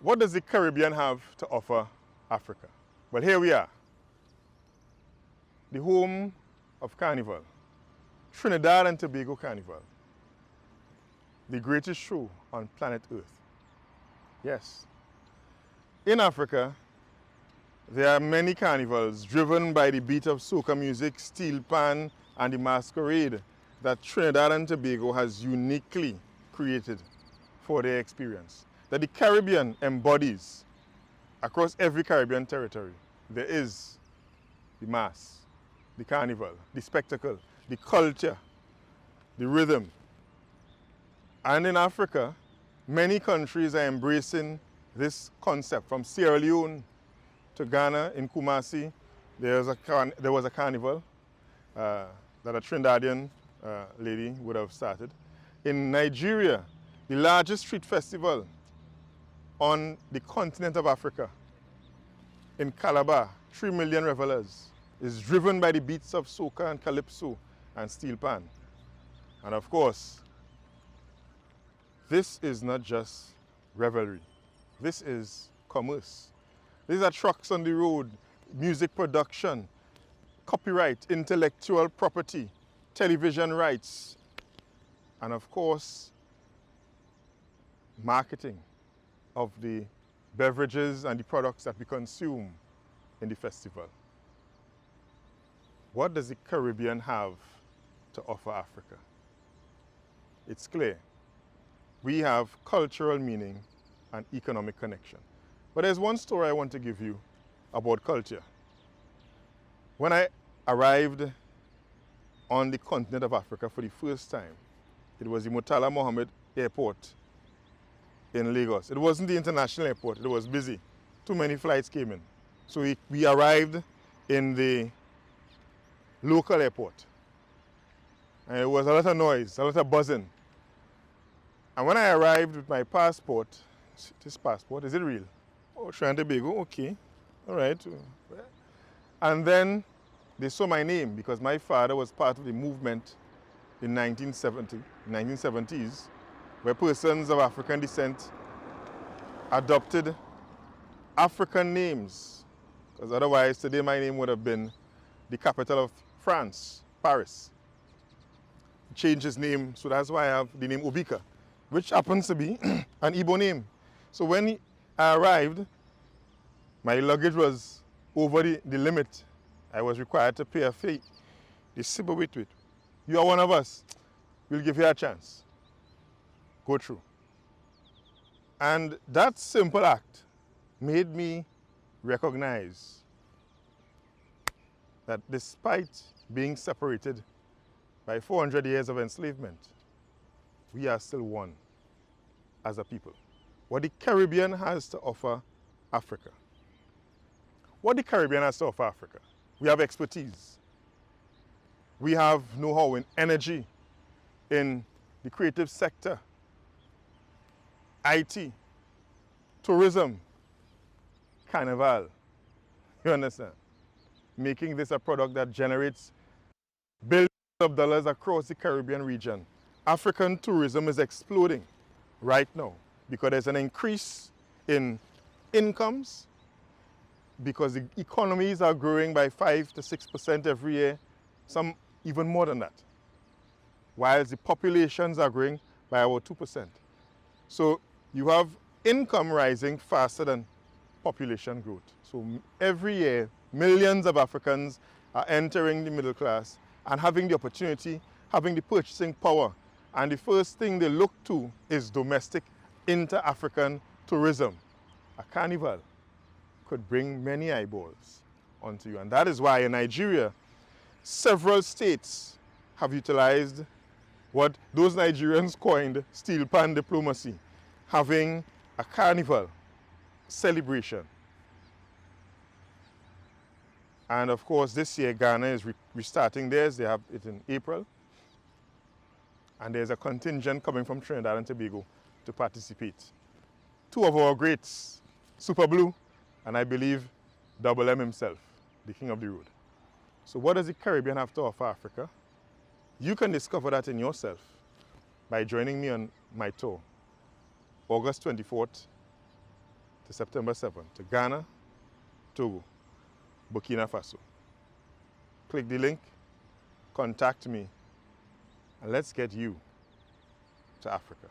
What does the Caribbean have to offer Africa? Well, here we are, the home of Carnival, Trinidad and Tobago Carnival, the greatest show on planet Earth. Yes. In Africa, there are many carnivals driven by the beat of soca music, steel pan, and the masquerade that Trinidad and Tobago has uniquely created for their experience, that the Caribbean embodies across every Caribbean territory. There is the mass, the carnival, the spectacle, the culture, the rhythm. And in Africa, many countries are embracing this concept. From Sierra Leone to Ghana, in Kumasi, there was a carnival that a Trinidadian lady would have started. In Nigeria, the largest street festival on the continent of Africa, in Calabar, 3 million revelers, is driven by the beats of soca and calypso and steel pan. And of course, this is not just revelry. This is commerce. These are trucks on the road, music production, copyright, intellectual property, television rights, and of course, marketing of the beverages and the products that we consume in the festival. What does the Caribbean have to offer Africa? It's clear. We have cultural meaning and economic connection. But there's one story I want to give you about culture. When I arrived on the continent of Africa for the first time, it was the Murtala Mohammed Airport in Lagos. It wasn't the international airport, it was busy. Too many flights came in. So we arrived in the local airport. And it was a lot of noise, a lot of buzzing. And when I arrived with my passport, this passport, is it real? Oh, Trinidad and Tobago, okay, all right. And then they saw my name because my father was part of the movement in 1970s, where persons of African descent adopted African names, because otherwise today my name would have been the capital of France, Paris. He changed his name, so that's why I have the name Obika, which happens to be an Igbo name. So when I arrived, my luggage was over the limit. I was required to pay a fee. They said, but wait, you are one of us. We'll give you a chance. Go through. And that simple act made me recognize that despite being separated by 400 years of enslavement, we are still one as a people. What the Caribbean has to offer Africa. What the Caribbean has to offer Africa. We have expertise. We have know-how in energy, in the creative sector, IT, tourism, carnival. You understand? Making this a product that generates billions of dollars across the Caribbean region. African tourism is exploding right now because there's an increase in incomes, because the economies are growing by 5 to 6% every year, some even more than that, while the populations are growing by about 2%. So you have income rising faster than population growth. So every year, millions of Africans are entering the middle class and having the opportunity, having the purchasing power. And the first thing they look to is domestic inter-African tourism. A carnival could bring many eyeballs onto you. And that is why in Nigeria, several states have utilized what those Nigerians coined steel pan diplomacy, having a carnival celebration. And of course, this year Ghana is restarting theirs. They have it in April. And there's a contingent coming from Trinidad and Tobago to participate. Two of our greats, Super Blue, and I believe Double M himself, the king of the road. So what does the Caribbean have to offer Africa? You can discover that in yourself by joining me on my tour, August 24th to September 7th to Ghana, Togo, Burkina Faso. Click the link, contact me, and let's get you to Africa.